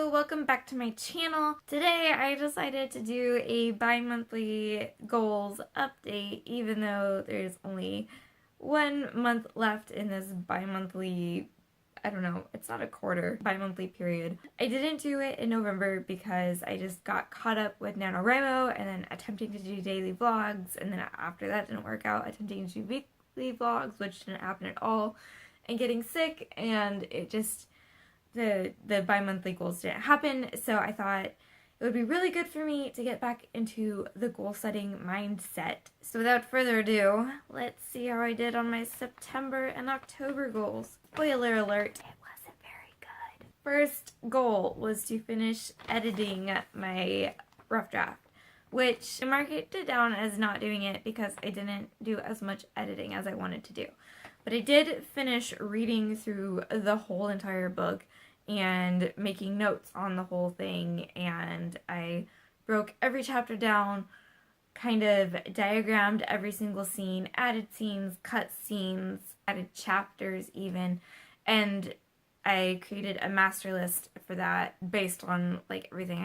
Hello, welcome back to my channel. Today I decided to do a bi-monthly goals update even though there's only 1 month left in this bi-monthly, I don't know, it's not a quarter, bi-monthly period. I didn't do it in November because I just got caught up with NaNoWriMo and then attempting to do daily vlogs, and then after that didn't work out, attempting to do weekly vlogs, which didn't happen at all, and getting sick, and it just the bi-monthly goals didn't happen. So I thought it would be really good for me to get back into the goal setting mindset. So without further ado, let's see how I did on my September and October goals. Spoiler alert, it wasn't very good. First goal was to finish editing my rough draft, which I marked it down as not doing it because I didn't do as much editing as I wanted to do. But I did finish reading through the whole entire book and making notes on the whole thing, and I broke every chapter down, kind of diagrammed every single scene, added scenes, cut scenes, added chapters even, and I created a master list for that based on like everything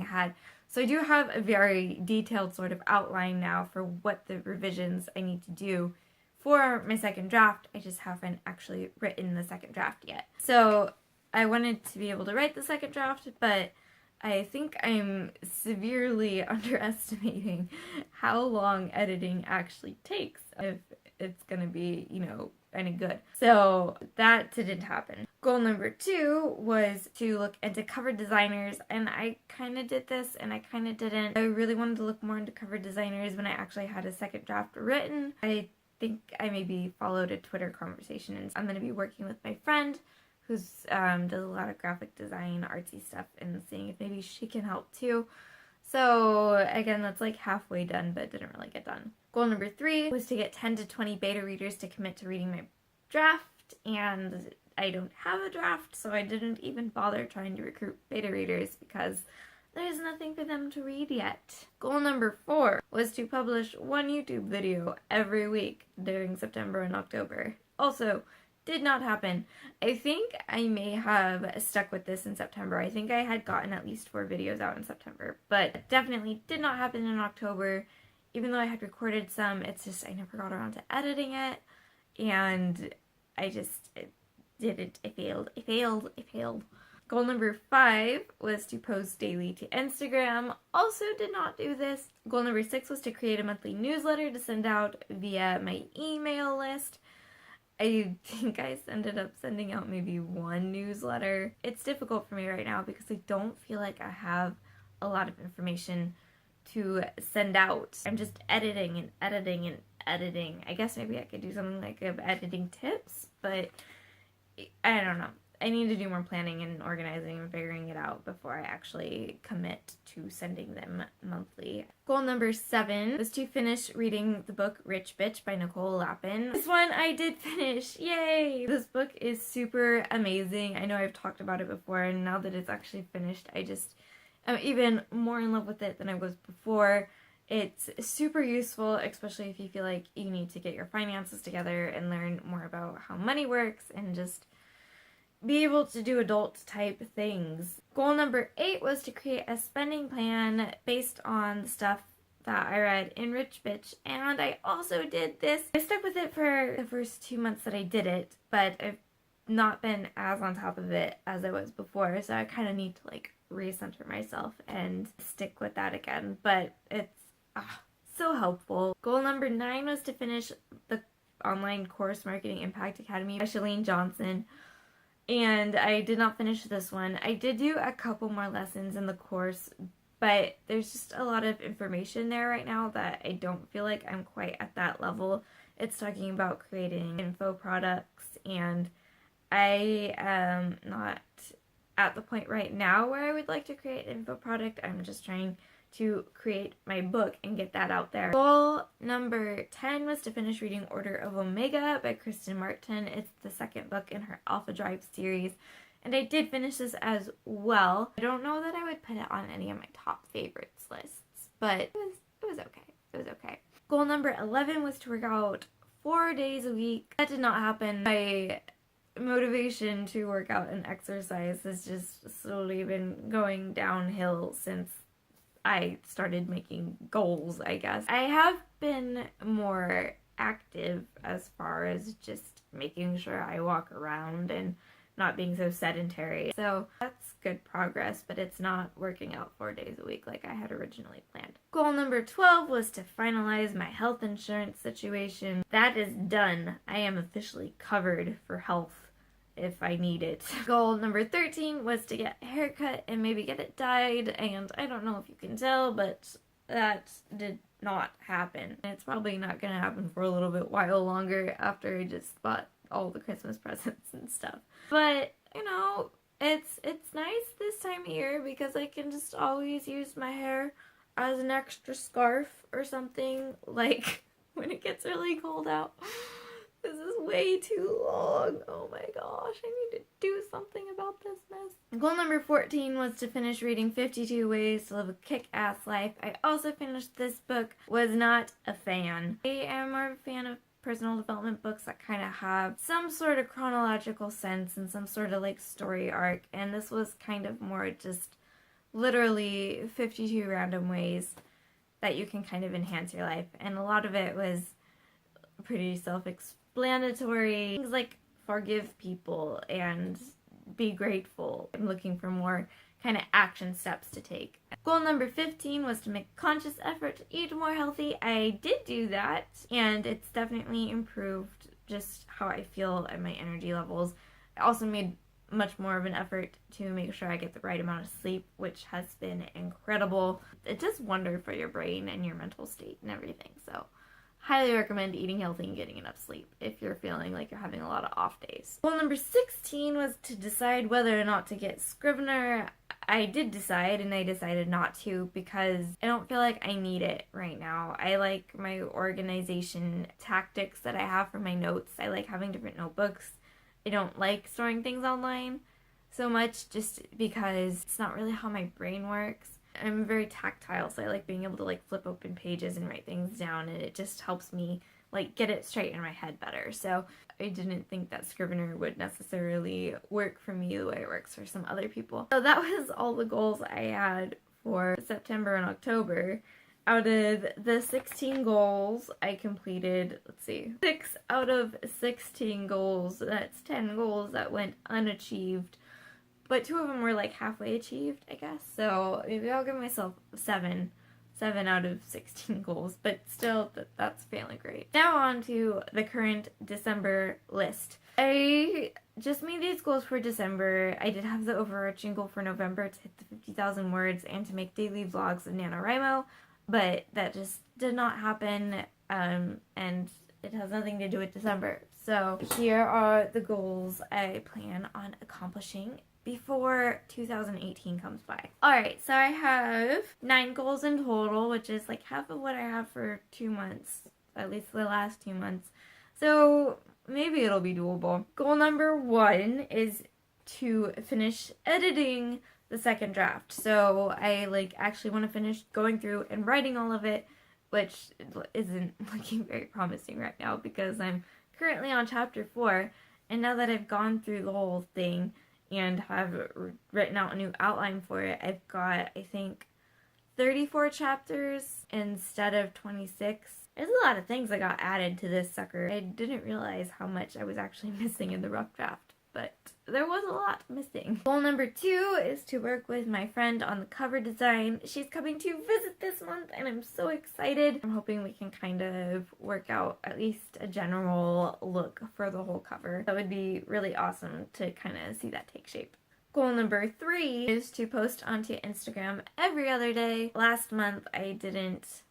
I had. So I do have a very detailed sort of outline now for what the revisions I need to do for my second draft. I just haven't actually written the second draft yet. So I wanted to be able to write the second draft, but I think I'm severely underestimating how long editing actually takes if it's gonna be, you know, any good. So that didn't happen. Goal number 2 was to look into cover designers, and I kind of did this and I kind of didn't. I really wanted to look more into cover designers when I actually had a second draft written. I think I maybe followed a Twitter conversation, and I'm going to be working with my friend who's does a lot of graphic design, artsy stuff, and seeing if maybe she can help too. So again, that's like halfway done, but it didn't really get done. Goal number 3 was to get 10 to 20 beta readers to commit to reading my draft, and I don't have a draft, so I didn't even bother trying to recruit beta readers because there's nothing for them to read yet. Goal number 4 was to publish 1 YouTube video every week during September and October. Also, did not happen. I think I may have stuck with this in September. I think I had gotten at least 4 videos out in September, but definitely did not happen in October. Even though I had recorded some, it's just I never got around to editing it, and I just didn't. I failed. Goal number 5 was to post daily to Instagram. Also did not do this. Goal number 6 was to create a monthly newsletter to send out via my email list. I think I ended up sending out maybe 1 newsletter. It's difficult for me right now because I don't feel like I have a lot of information to send out. I'm just editing and editing and editing. I guess maybe I could do something like editing tips, but I don't know. I need to do more planning and organizing and figuring it out before I actually commit to sending them monthly. Goal number 7 was to finish reading the book Rich Bitch by Nicole Lapin. This one I did finish. Yay! This book is super amazing. I know I've talked about it before, and now that it's actually finished, I just am even more in love with it than I was before. It's super useful, especially if you feel like you need to get your finances together and learn more about how money works and just be able to do adult type things. Goal number 8 was to create a spending plan based on the stuff that I read in Rich Bitch, and I also did this. I stuck with it for the first 2 months that I did it, but I've not been as on top of it as I was before, so I kind of need to like recenter myself and stick with that again, but it's so helpful. Goal number 9 was to finish the online course Marketing Impact Academy by Chalene Johnson. And I did not finish this one. I did do a couple more lessons in the course, but there's just a lot of information there right now that I don't feel like I'm quite at that level. It's talking about creating info products, and I am not at the point right now where I would like to create an info product. I'm just trying to create my book and get that out there. Goal number 10 was to finish reading Order of Omega by Kristen Martin. It's the 2nd book in her Alpha Drive series, and I did finish this as well. I don't know that I would put it on any of my top favorites lists, but it was okay. It was okay. Goal number 11 was to work out 4 days a week. That did not happen. I motivation to work out and exercise has just slowly been going downhill since I started making goals, I guess. I have been more active as far as just making sure I walk around and not being so sedentary. So that's good progress, but it's not working out 4 days a week like I had originally planned. Goal number 12 was to finalize my health insurance situation. That is done. I am officially covered for health if I need it. Goal number 13 was to get a haircut and maybe get it dyed, and I don't know if you can tell, but that did not happen. It's probably not gonna happen for a little bit while longer after I just bought all the Christmas presents and stuff. But, you know, it's nice this time of year because I can just always use my hair as an extra scarf or something, like when it gets really cold out. This is way too long. Oh my gosh, I need to do something about this mess. Goal number 14 was to finish reading 52 Ways to Live a Kick-Ass Life. I also finished this book. Was not a fan. I am more of a fan of personal development books that kind of have some sort of chronological sense and some sort of like story arc, and this was kind of more just literally 52 random ways that you can kind of enhance your life, and a lot of it was pretty self-explanatory. Things like forgive people and be grateful. I'm looking for more kind of action steps to take. Goal number 15 was to make a conscious effort to eat more healthy. I did do that, and it's definitely improved just how I feel and my energy levels. I also made much more of an effort to make sure I get the right amount of sleep, which has been incredible. It does wonder for your brain and your mental state and everything, so highly recommend eating healthy and getting enough sleep if you're feeling like you're having a lot of off days. Goal number 16 was to decide whether or not to get Scrivener. I did decide, and I decided not to because I don't feel like I need it right now. I like my organization tactics that I have for my notes. I like having different notebooks. I don't like storing things online so much just because it's not really how my brain works. I'm very tactile, so I like being able to like flip open pages and write things down, and it just helps me like get it straight in my head better. So I didn't think that Scrivener would necessarily work for me the way it works for some other people. So that was all the goals I had for September and October. Out of the 16 goals, I completed, 6 out of 16 goals. That's 10 goals that went unachieved. But 2 of them were like halfway achieved, I guess. So maybe I'll give myself 7 out of 16 goals. But still, that's feeling great. Now on to the current December list. I just made these goals for December. I did have the overarching goal for November to hit the 50,000 words and to make daily vlogs of NaNoWriMo. But that just did not happen. And it has nothing to do with December. So here are the goals I plan on accomplishing before 2018 comes by. Alright, so I have 9 goals in total, which is like half of what I have for 2 months, at least the last 2 months. So maybe it'll be doable. Goal number 1 is to finish editing the second draft. So I like actually want to finish going through and writing all of it, which isn't looking very promising right now because I'm currently on chapter 4, and now that I've gone through the whole thing and have written out a new outline for it, I've got, I think, 34 chapters instead of 26. There's a lot of things that got added to this sucker. I didn't realize how much I was actually missing in the rough draft, but there was a lot missing. Goal number 2 is to work with my friend on the cover design. She's coming to visit this month, and I'm so excited. I'm hoping we can kind of work out at least a general look for the whole cover. That would be really awesome to kind of see that take shape. Goal number 3 is to post onto Instagram every other day. Last month, I didn't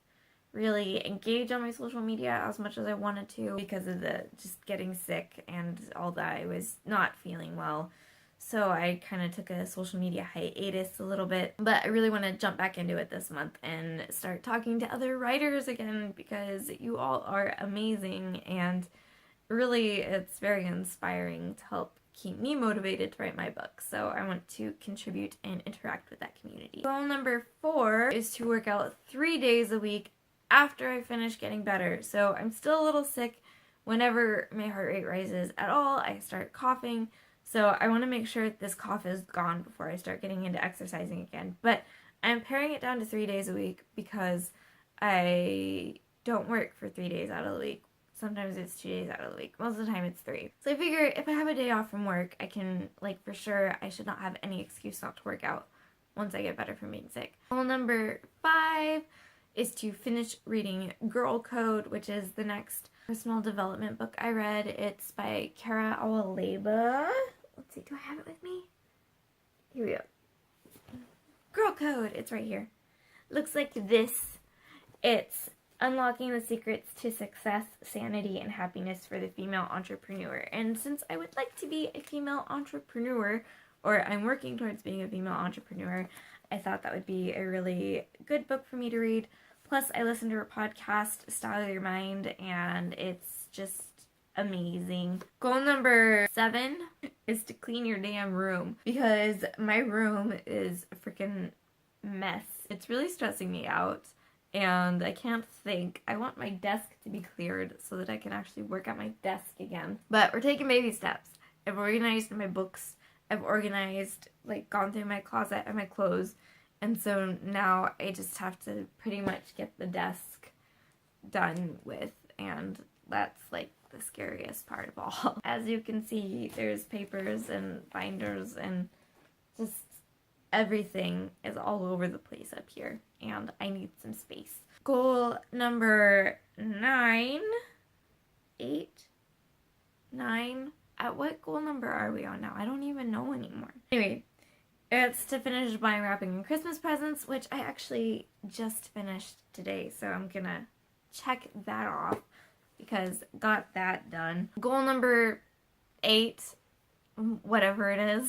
really engage on my social media as much as I wanted to because of the just getting sick and all that. I was not feeling well, so I kind of took a social media hiatus a little bit, but I really want to jump back into it this month and start talking to other writers again because you all are amazing, and really it's very inspiring to help keep me motivated to write my book. So I want to contribute and interact with that community. Goal number 4 is to work out 3 days a week after I finish getting better. So I'm still a little sick whenever my heart rate rises at all, I start coughing. So I want to make sure this cough is gone before I start getting into exercising again. But I'm paring it down to 3 days a week because I don't work for 3 days out of the week. Sometimes it's 2 days out of the week. Most of the time it's 3. So I figure if I have a day off from work, I can, like, for sure, I should not have any excuse not to work out once I get better from being sick. Goal number 5 is to finish reading Girl Code, which is the next personal development book I read. It's by Kara Awaleba. Let's see, do I have it with me? Here we go. Girl Code, it's right here. Looks like this. It's Unlocking the Secrets to Success, Sanity, and Happiness for the Female Entrepreneur. And since I would like to be a female entrepreneur, or I'm working towards being a female entrepreneur, I thought that would be a really good book for me to read. Plus, I listened to her podcast, Style Your Mind, and it's just amazing. Goal number 7 is to clean your damn room, because my room is a freaking mess. It's really stressing me out. And I can't think. I want my desk to be cleared so that I can actually work at my desk again. But we're taking baby steps. I've organized my books. I've organized, like, gone through my closet and my clothes. And so now I just have to pretty much get the desk done with. And that's, like, the scariest part of all. As you can see, there's papers and binders and just everything is all over the place up here, and I need some space. Goal number 9. At what goal number are we on now? I don't even know anymore. Anyway, it's to finish buying, wrapping, and Christmas presents, which I actually just finished today, so I'm gonna check that off because got that done. Goal number 8, whatever it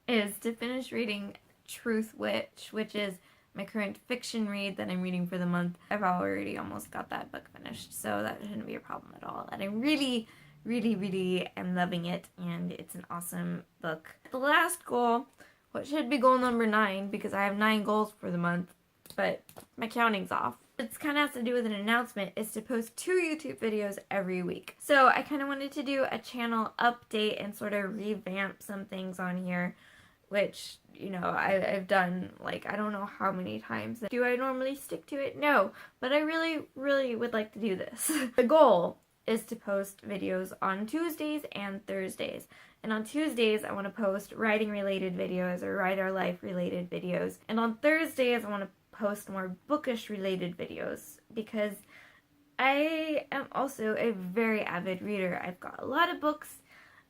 is to finish reading Truth Witch, which is my current fiction read that I'm reading for the month. I've already almost got that book finished, so that shouldn't be a problem at all. And I really, really, really am loving it, and it's an awesome book. The last goal, what should be goal number 9, because I have 9 goals for the month, but my counting's off. It's kind of has to do with an announcement, is to post 2 YouTube videos every week. So I kind of wanted to do a channel update and sort of revamp some things on here, which, you know, I've done, like, I don't know how many times. Do I normally stick to it? No, but I really, really would like to do this. The goal is to post videos on Tuesdays and Thursdays. And on Tuesdays, I want to post writing-related videos or writer-life-related videos. And on Thursdays, I want to post more bookish-related videos because I am also a very avid reader. I've got a lot of books.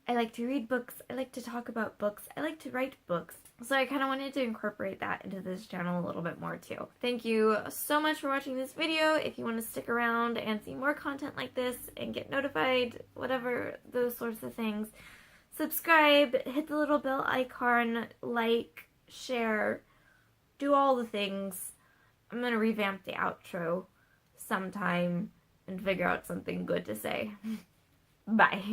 I like to read books, I like to talk about books, I like to write books. So I kind of wanted to incorporate that into this channel a little bit more too. Thank you so much for watching this video. If you want to stick around and see more content like this and get notified, whatever, those sorts of things, subscribe, hit the little bell icon, like, share, do all the things. I'm going to revamp the outro sometime and figure out something good to say. Bye.